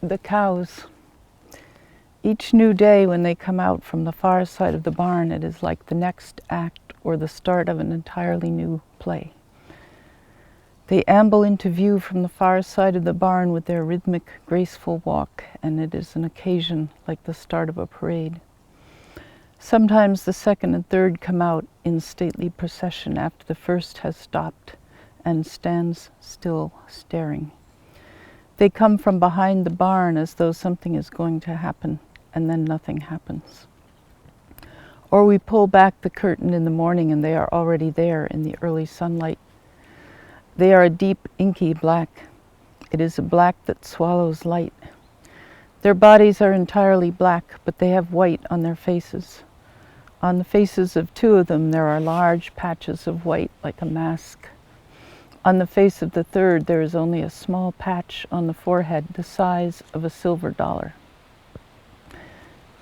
The cows. Each new day when they come out from the far side of the barn, it is like the next act or the start of an entirely new play. They amble into view from the far side of the barn with their rhythmic, graceful walk, and it is an occasion like the start of a parade. Sometimes the second and third come out in stately procession after the first has stopped and stands still staring. They come from behind the barn as though something is going to happen, and then nothing happens. Or we pull back the curtain in the morning and they are already there in the early sunlight. They are a deep, inky black. It is a black that swallows light. Their bodies are entirely black, but they have white on their faces. On the faces of two of them there are large patches of white like a mask. On the face of the third, there is only a small patch on the forehead the size of a silver dollar.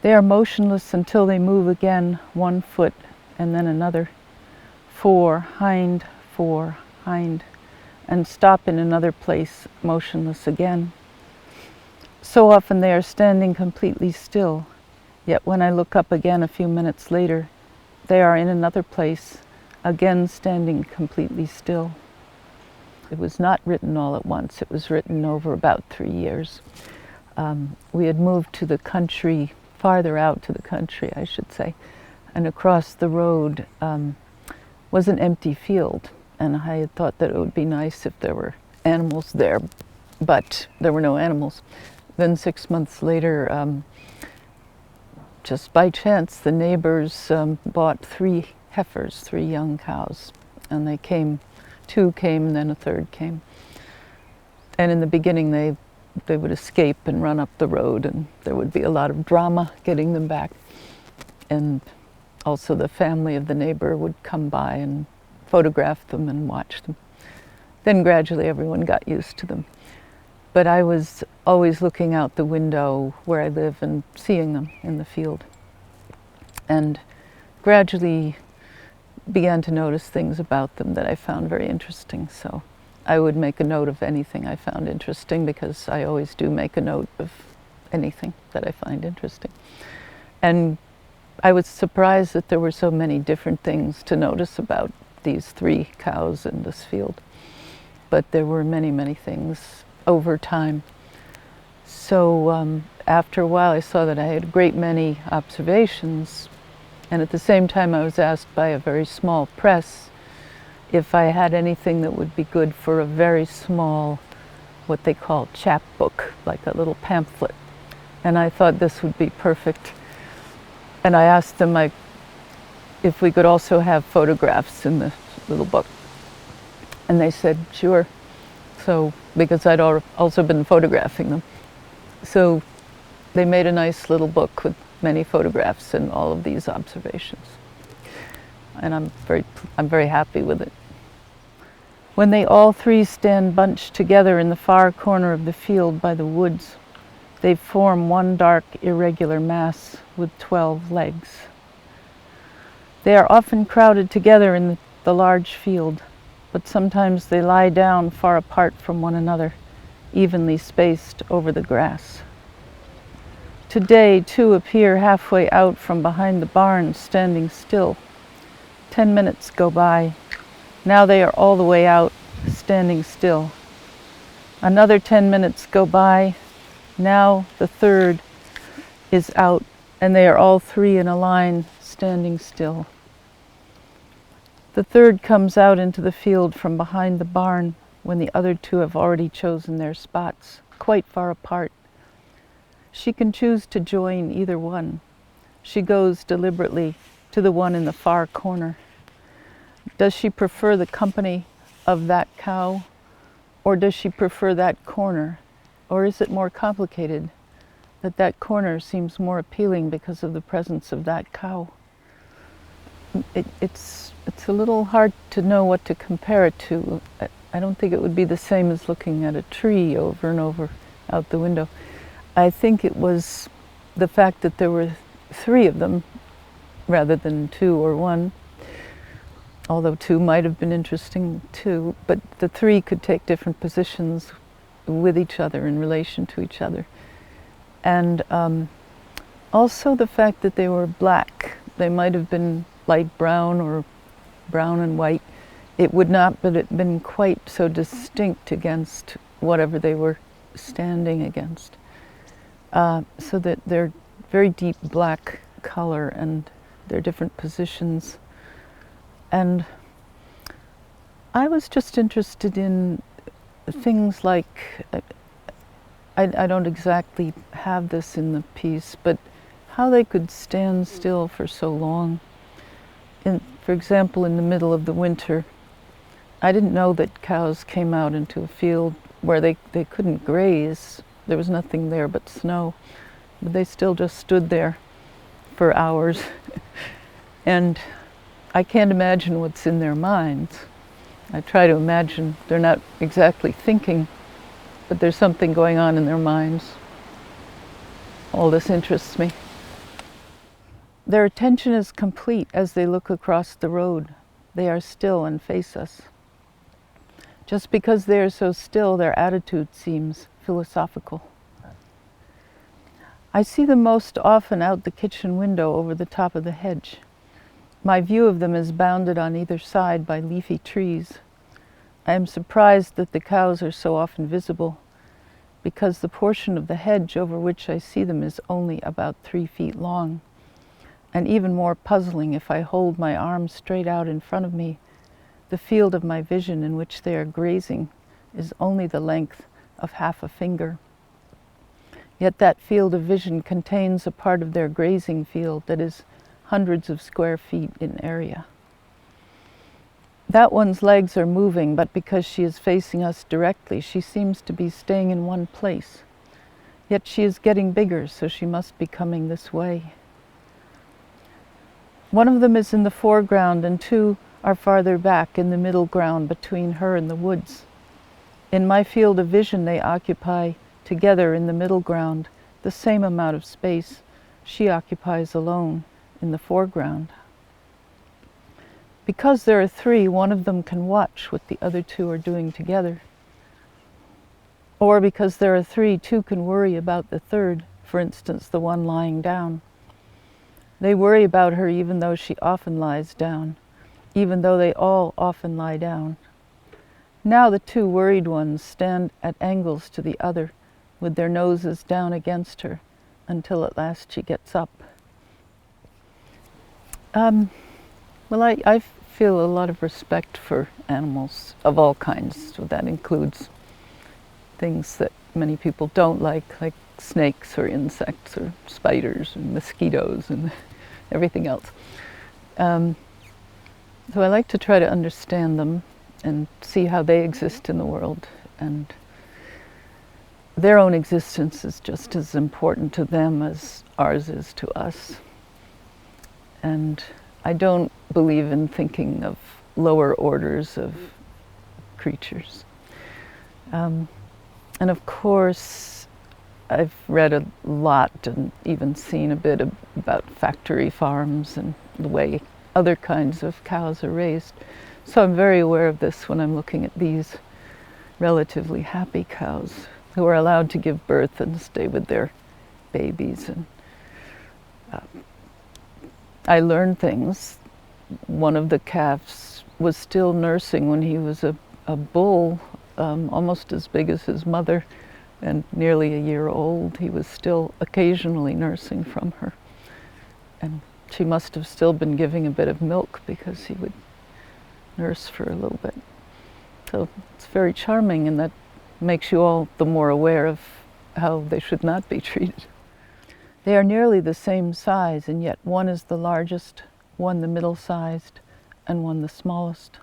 They are motionless until they move again, one foot and then another, fore, hind, and stop in another place, motionless again. So often they are standing completely still, yet when I look up again a few minutes later, they are in another place, again standing completely still. It was not written all at once. It was written over about 3 years. We had moved to the country, farther out to the country, I should say, and across the road was an empty field. And I had thought that it would be nice if there were animals there, but there were no animals. Then 6 months later, just by chance, the neighbors bought 3 heifers, 3 young cows, and they came. 2 came, and then a third came. And in the beginning, they would escape and run up the road, and there would be a lot of drama getting them back. And also the family of the neighbor would come by and photograph them and watch them. Then gradually everyone got used to them. But I was always looking out the window where I live and seeing them in the field. And gradually began to notice things about them that I found very interesting. So I would make a note of anything I found interesting, because I always do make a note of anything that I find interesting. And I was surprised that there were so many different things to notice about these 3 cows in this field. But there were many, many things over time. So after a while I saw that I had a great many observations. And at the same time, I was asked by a very small press if I had anything that would be good for a very small, what they call chapbook, like a little pamphlet. And I thought this would be perfect. And I asked them if we could also have photographs in the little book. And they said, sure. So, because I'd also been photographing them. So they made a nice little book with many photographs and all of these observations. And I'm very happy with it. When they all 3 stand bunched together in the far corner of the field by the woods, they form one dark, irregular mass with 12 legs. They are often crowded together in the large field, but sometimes they lie down far apart from one another, evenly spaced over the grass. Today, 2 appear halfway out from behind the barn, standing still. 10 minutes go by. Now they are all the way out, standing still. Another 10 minutes go by. Now the third is out, and they are all 3 in a line, standing still. The third comes out into the field from behind the barn when the other 2 have already chosen their spots, quite far apart. She can choose to join either one. She goes deliberately to the one in the far corner. Does she prefer the company of that cow, or does she prefer that corner? Or is it more complicated, that that corner seems more appealing because of the presence of that cow? It's a little hard to know what to compare it to. I don't think it would be the same as looking at a tree over and over out the window. I think it was the fact that there were 3 of them rather than 2 or 1, although 2 might have been interesting too, but the 3 could take different positions with each other in relation to each other. And also the fact that they were black. They might have been light brown or brown and white. It would not have been quite so distinct against whatever they were standing against. So that they're very deep black color and their different positions. And I was just interested in things like, I don't exactly have this in the piece, but how they could stand still for so long. For example, in the middle of the winter, I didn't know that cows came out into a field where they couldn't graze. There was nothing there but snow. But they still just stood there for hours. And I can't imagine what's in their minds. I try to imagine they're not exactly thinking, but there's something going on in their minds. All this interests me. Their attention is complete as they look across the road. They are still and face us. Just because they are so still, their attitude seems philosophical. I see them most often out the kitchen window over the top of the hedge. My view of them is bounded on either side by leafy trees. I am surprised that the cows are so often visible, because the portion of the hedge over which I see them is only about 3 feet long. And even more puzzling, if I hold my arm straight out in front of me, the field of my vision in which they are grazing is only the length of half a finger. Yet that field of vision contains a part of their grazing field that is hundreds of square feet in area. That one's legs are moving, but because she is facing us directly, she seems to be staying in one place. Yet she is getting bigger, so she must be coming this way. One of them is in the foreground and 2 are farther back in the middle ground between her and the woods. In my field of vision, they occupy together in the middle ground the same amount of space she occupies alone in the foreground. Because there are 3, one of them can watch what the other 2 are doing together. Or because there are 3, 2 can worry about the third, for instance, the one lying down. They worry about her even though she often lies down, even though they all often lie down. Now the 2 worried ones stand at angles to the other, with their noses down against her, until at last she gets up. Well, I feel a lot of respect for animals of all kinds. So that includes things that many people don't like snakes or insects or spiders and mosquitoes and everything else. So I like to try to understand them and see how they exist in the world. And their own existence is just as important to them as ours is to us. And I don't believe in thinking of lower orders of creatures. And of course, I've read a lot and even seen a bit about factory farms and the way other kinds of cows are raised. So I'm very aware of this when I'm looking at these relatively happy cows who are allowed to give birth and stay with their babies. And I learned things. One of the calves was still nursing when he was a bull, almost as big as his mother, and nearly a year old. He was still occasionally nursing from her. And she must have still been giving a bit of milk because he would nurse for a little bit. So it's very charming, and that makes you all the more aware of how they should not be treated. They are nearly the same size, and yet one is the largest, one the middle-sized, and one the smallest.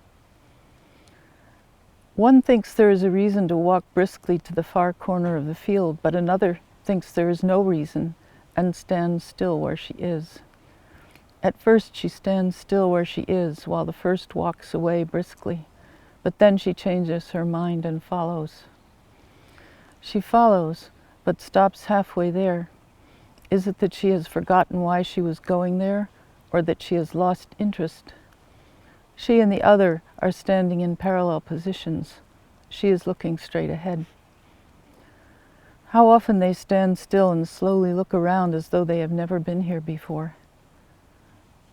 One thinks there is a reason to walk briskly to the far corner of the field, but another thinks there is no reason and stands still where she is. At first she stands still where she is, while the first walks away briskly, but then she changes her mind and follows. She follows, but stops halfway there. Is it that she has forgotten why she was going there, or that she has lost interest? She and the other are standing in parallel positions. She is looking straight ahead. How often they stand still and slowly look around as though they have never been here before.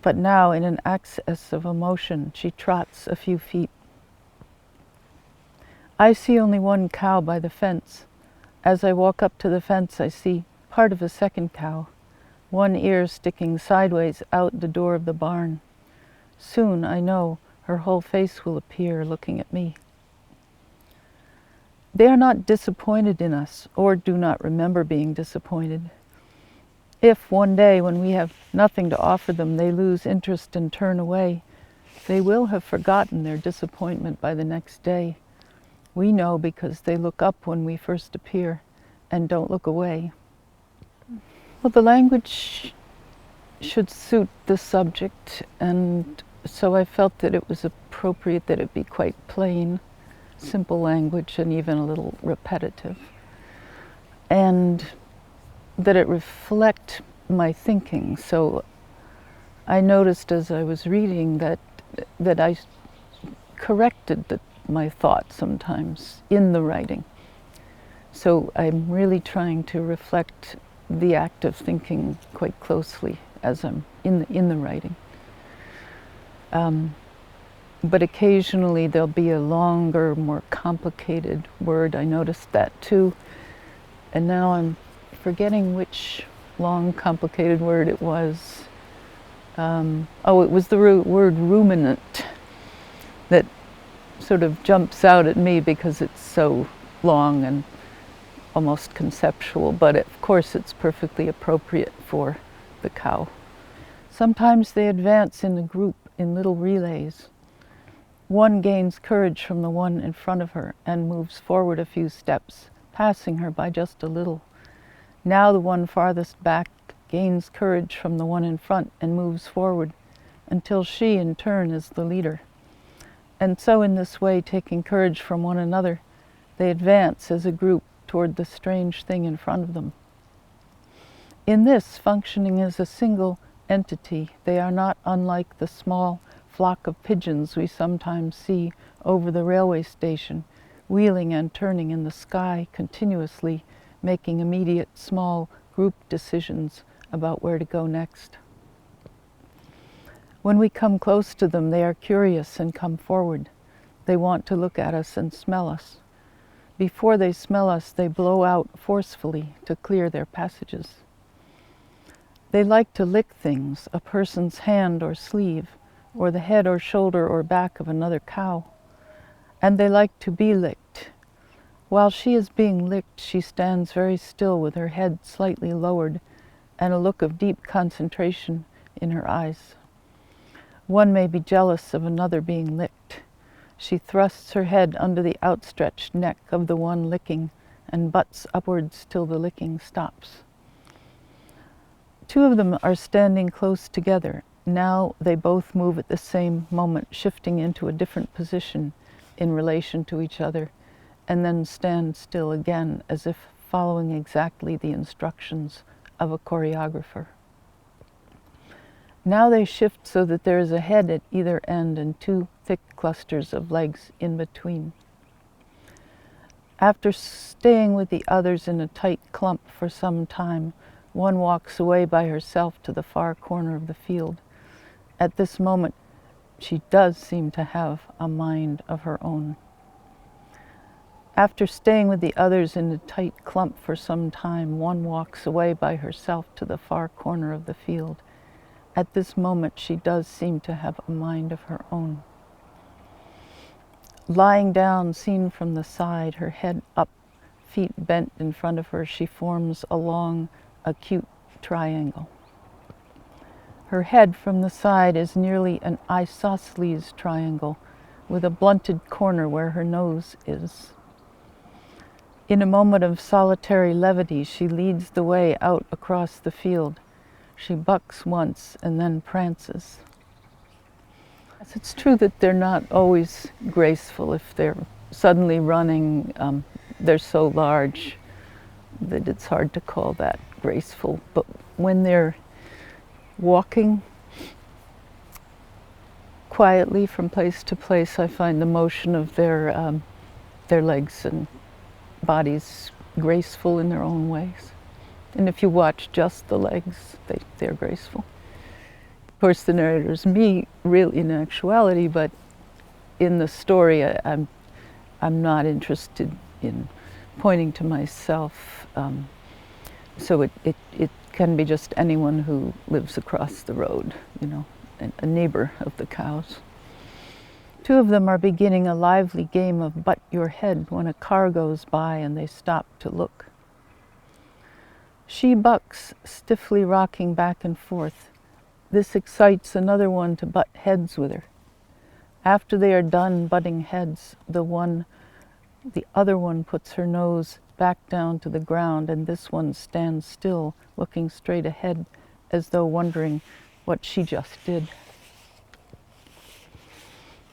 But now, in an access of emotion, she trots a few feet. I see only one cow by the fence. As I walk up to the fence, I see part of a second cow, one ear sticking sideways out the door of the barn. Soon, I know, her whole face will appear looking at me. They are not disappointed in us, or do not remember being disappointed. If one day, when we have nothing to offer them, they lose interest and turn away, they will have forgotten their disappointment by the next day. We know because they look up when we first appear and don't look away. Well, the language should suit the subject, and so I felt that it was appropriate that it be quite plain, simple language, and even a little repetitive, and that it reflect my thinking. So I noticed as I was reading that I corrected my thoughts sometimes in the writing. So I'm really trying to reflect the act of thinking quite closely as I'm in the writing. But occasionally there'll be a longer, more complicated word. I noticed that too. And now I'm forgetting which long, complicated word it was. It was the word ruminant that sort of jumps out at me because it's so long and almost conceptual, but of course it's perfectly appropriate for the cow. Sometimes they advance in a group in little relays. One gains courage from the one in front of her and moves forward a few steps, passing her by just a little. Now the one farthest back gains courage from the one in front and moves forward until she in turn is the leader. And so in this way, taking courage from one another, they advance as a group toward the strange thing in front of them. In this, functioning as a single entity, they are not unlike the small flock of pigeons we sometimes see over the railway station, wheeling and turning in the sky continuously, making immediate small group decisions about where to go next. When we come close to them, they are curious and come forward. They want to look at us and smell us. Before they smell us, they blow out forcefully to clear their passages. They like to lick things, a person's hand or sleeve, or the head or shoulder or back of another cow. And they like to be licked. While she is being licked, she stands very still with her head slightly lowered and a look of deep concentration in her eyes. One may be jealous of another being licked. She thrusts her head under the outstretched neck of the one licking and butts upwards till the licking stops. Two of them are standing close together. Now they both move at the same moment, shifting into a different position in relation to each other, and then stand still again as if following exactly the instructions of a choreographer. Now they shift so that there is a head at either end and two thick clusters of legs in between. After staying with the others in a tight clump for some time, one walks away by herself to the far corner of the field. At this moment, she does seem to have a mind of her own. After staying with the others in a tight clump for some time, one walks away by herself to the far corner of the field. At this moment, she does seem to have a mind of her own. Lying down, seen from the side, her head up, feet bent in front of her, she forms a long, acute triangle. Her head from the side is nearly an isosceles triangle with a blunted corner where her nose is. In a moment of solitary levity, she leads the way out across the field. She bucks once and then prances. Yes, it's true that they're not always graceful. If they're suddenly running, they're so large that it's hard to call that graceful. But when they're walking quietly from place to place, I find the motion of their legs and bodies graceful in their own ways. And if you watch just the legs, they're graceful. Of course, the narrator's me, really, in actuality, but in the story, I'm not interested in pointing to myself. So it can be just anyone who lives across the road, you know, a neighbor of the cows. Two of them are beginning a lively game of butt your head when a car goes by and they stop to look. She bucks, stiffly rocking back and forth. This excites another one to butt heads with her. After they are done butting heads, the other one puts her nose back down to the ground, and this one stands still, looking straight ahead, as though wondering what she just did.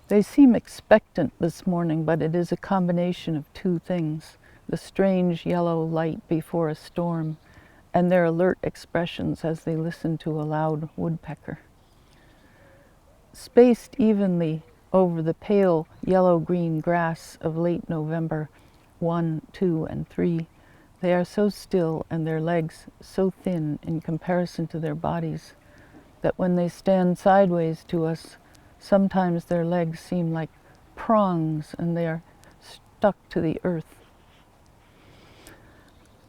They seem expectant this morning, but it is a combination of two things: the strange yellow light before a storm, and their alert expressions as they listen to a loud woodpecker. Spaced evenly over the pale yellow-green grass of late November, 1, 2, and 3, they are so still and their legs so thin in comparison to their bodies that when they stand sideways to us, sometimes their legs seem like prongs and they are stuck to the earth.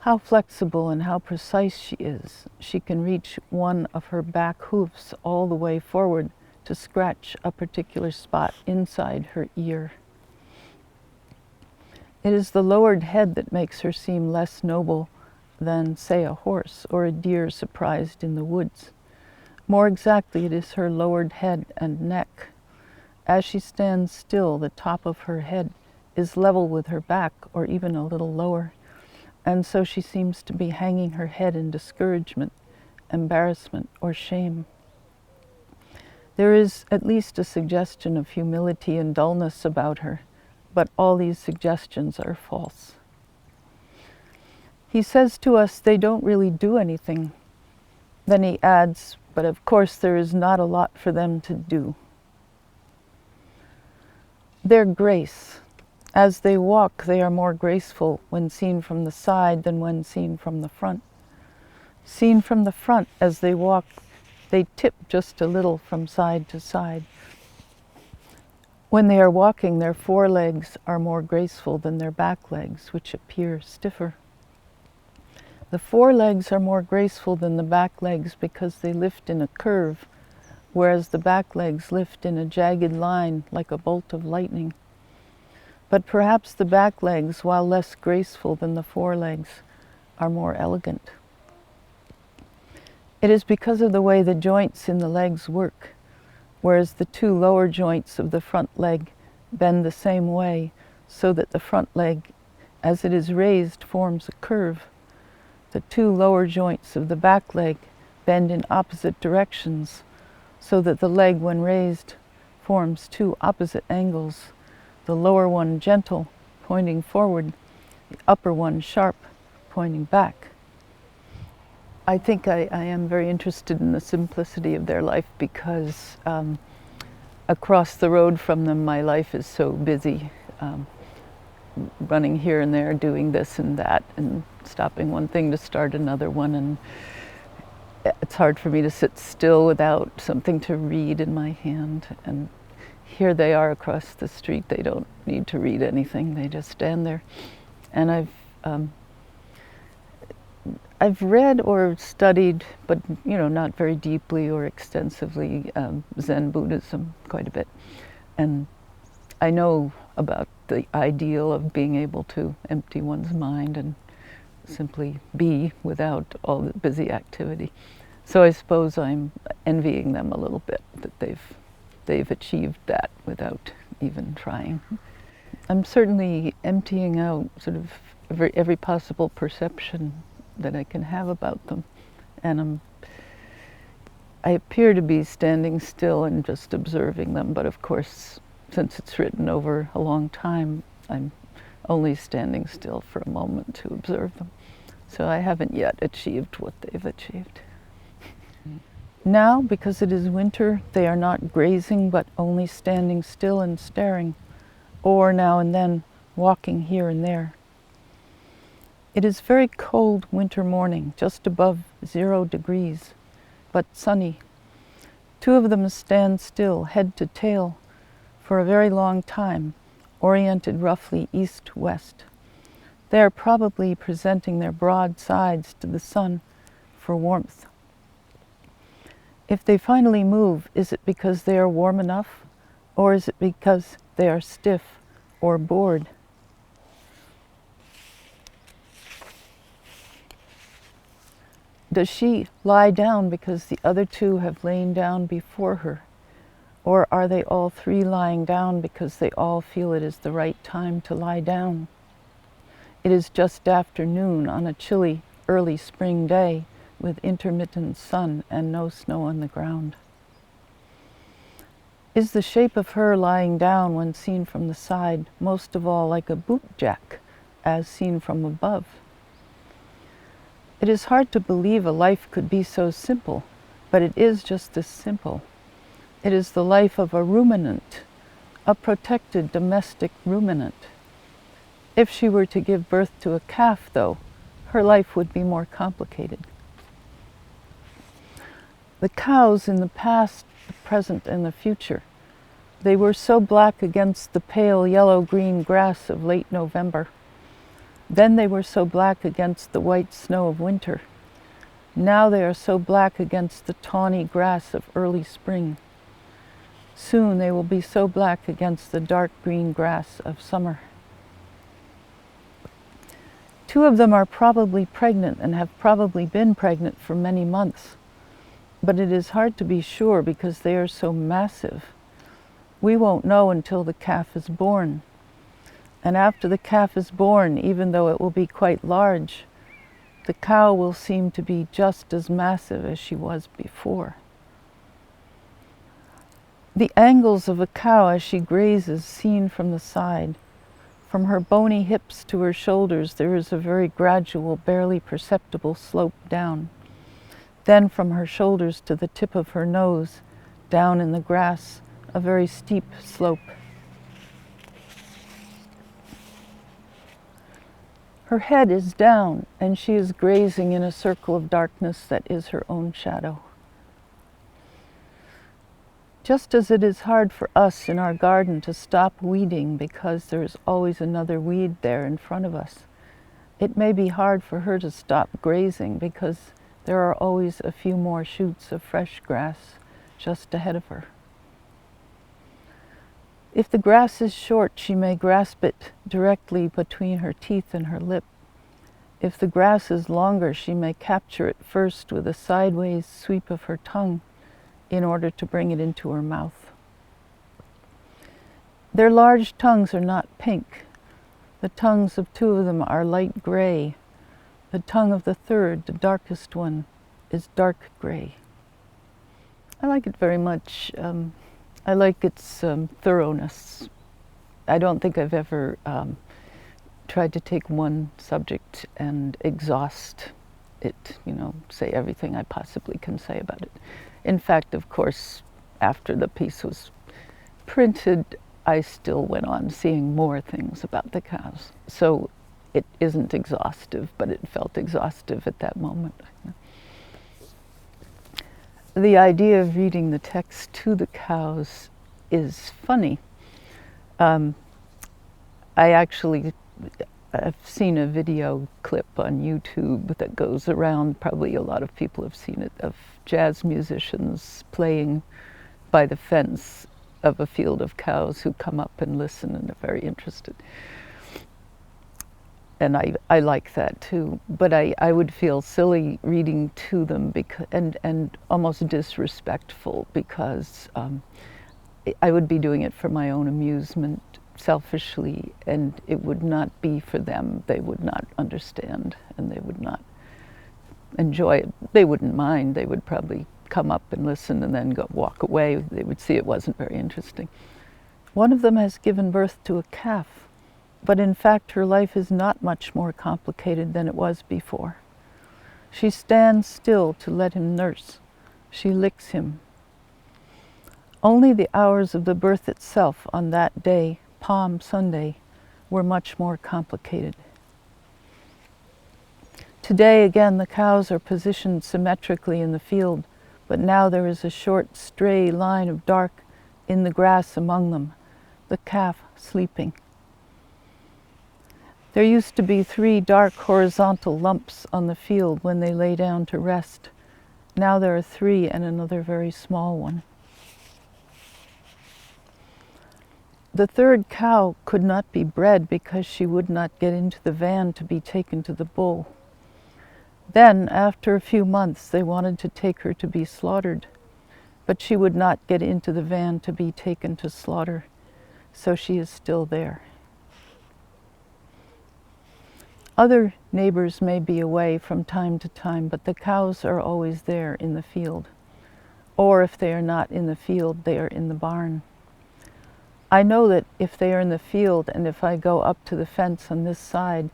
How flexible and how precise she is. She can reach one of her back hoofs all the way forward to scratch a particular spot inside her ear. It is the lowered head that makes her seem less noble than, say, a horse or a deer surprised in the woods. More exactly, it is her lowered head and neck. As she stands still, the top of her head is level with her back or even a little lower, and so she seems to be hanging her head in discouragement, embarrassment, or shame. There is at least a suggestion of humility and dullness about her, but all these suggestions are false. He says to us they don't really do anything. Then he adds, but of course there is not a lot for them to do. Their grace. As they walk, they are more graceful when seen from the side than when seen from the front. Seen from the front, as they walk, they tip just a little from side to side. When they are walking, their forelegs are more graceful than their back legs, which appear stiffer. The forelegs are more graceful than the back legs because they lift in a curve, whereas the back legs lift in a jagged line like a bolt of lightning. But perhaps the back legs, while less graceful than the forelegs, are more elegant. It is because of the way the joints in the legs work, whereas the two lower joints of the front leg bend the same way, so that the front leg, as it is raised, forms a curve. The two lower joints of the back leg bend in opposite directions, so that the leg, when raised, forms two opposite angles, the lower one gentle, pointing forward, the upper one sharp, pointing back. I think I am very interested in the simplicity of their life because across the road from them, my life is so busy, running here and there, doing this and that, and stopping one thing to start another one, and it's hard for me to sit still without something to read in my hand. And here they are across the street. They don't need to read anything. They just stand there. And I've read or studied, but not very deeply or extensively, Zen Buddhism quite a bit. And I know about the ideal of being able to empty one's mind and simply be without all the busy activity. So I suppose I'm envying them a little bit that they've achieved that without even trying. I'm certainly emptying out sort of every possible perception that I can have about them, and I appear to be standing still and just observing them, but of course, since it's written over a long time, I'm only standing still for a moment to observe them. So I haven't yet achieved what they've achieved. Now, because it is winter, they are not grazing, but only standing still and staring, or now and then walking here and there. It is very cold winter morning, just above 0 degrees, but sunny. 2 of them stand still, head to tail, for a very long time, oriented roughly east-west. They are probably presenting their broad sides to the sun for warmth. If they finally move, is it because they are warm enough, or is it because they are stiff or bored? Does she lie down because the other 2 have lain down before her? Or are they all 3 lying down because they all feel it is the right time to lie down? It is just afternoon on a chilly, early spring day with intermittent sun and no snow on the ground. Is the shape of her lying down when seen from the side most of all like a bootjack as seen from above? It is hard to believe a life could be so simple, but it is just this simple. It is the life of a ruminant, a protected domestic ruminant. If she were to give birth to a calf, though, her life would be more complicated. The cows in the past, the present, and the future, they were so black against the pale yellow-green grass of late November. Then they were so black against the white snow of winter. Now they are so black against the tawny grass of early spring. Soon they will be so black against the dark green grass of summer. 2 of them are probably pregnant and have probably been pregnant for many months. But it is hard to be sure because they are so massive. We won't know until the calf is born. And after the calf is born, even though it will be quite large, the cow will seem to be just as massive as she was before. The angles of a cow as she grazes seen from the side. From her bony hips to her shoulders, there is a very gradual, barely perceptible slope down. Then from her shoulders to the tip of her nose, down in the grass, a very steep slope. Her head is down, and she is grazing in a circle of darkness that is her own shadow. Just as it is hard for us in our garden to stop weeding because there is always another weed there in front of us, it may be hard for her to stop grazing because there are always a few more shoots of fresh grass just ahead of her. If the grass is short, she may grasp it directly between her teeth and her lip. If the grass is longer, she may capture it first with a sideways sweep of her tongue in order to bring it into her mouth. Their large tongues are not pink. The tongues of 2 of them are light gray. The tongue of the 3rd, the darkest one, is dark gray. I like it very much. I like its thoroughness. I don't think I've ever tried to take one subject and exhaust it, say everything I possibly can say about it. In fact, of course, after the piece was printed, I still went on seeing more things about the cows. So it isn't exhaustive, but it felt exhaustive at that moment. The idea of reading the text to the cows is funny. I've seen a video clip on YouTube that goes around, probably a lot of people have seen it, of jazz musicians playing by the fence of a field of cows who come up and listen and are very interested. And I like that too, but I would feel silly reading to them and almost disrespectful because I would be doing it for my own amusement, selfishly, and it would not be for them. They would not understand, and they would not enjoy it. They wouldn't mind. They would probably come up and listen and then walk away. They would see it wasn't very interesting. One of them has given birth to a calf, but in fact her life is not much more complicated than it was before. She stands still to let him nurse. She licks him. Only the hours of the birth itself on that day, Palm Sunday, were much more complicated. Today again the cows are positioned symmetrically in the field, but now there is a short stray line of dark in the grass among them, the calf sleeping. There used to be 3 dark horizontal lumps on the field when they lay down to rest. Now there are 3 and another very small one. The 3rd cow could not be bred because she would not get into the van to be taken to the bull. Then, after a few months, they wanted to take her to be slaughtered, but she would not get into the van to be taken to slaughter, so she is still there. Other neighbors may be away from time to time, but the cows are always there in the field. Or if they are not in the field, they are in the barn. I know that if they are in the field and if I go up to the fence on this side,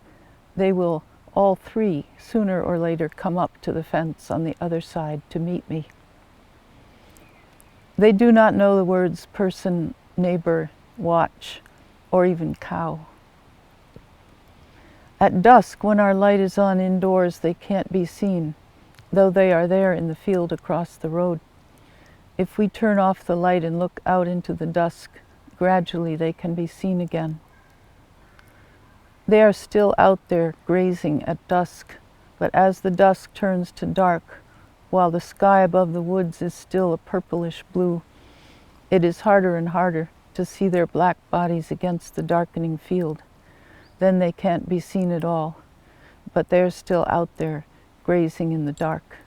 they will all 3 sooner or later come up to the fence on the other side to meet me. They do not know the words person, neighbor, watch, or even cow. At dusk, when our light is on indoors, they can't be seen, though they are there in the field across the road. If we turn off the light and look out into the dusk, gradually they can be seen again. They are still out there grazing at dusk, but as the dusk turns to dark, while the sky above the woods is still a purplish blue, it is harder and harder to see their black bodies against the darkening field. Then they can't be seen at all, but they're still out there grazing in the dark.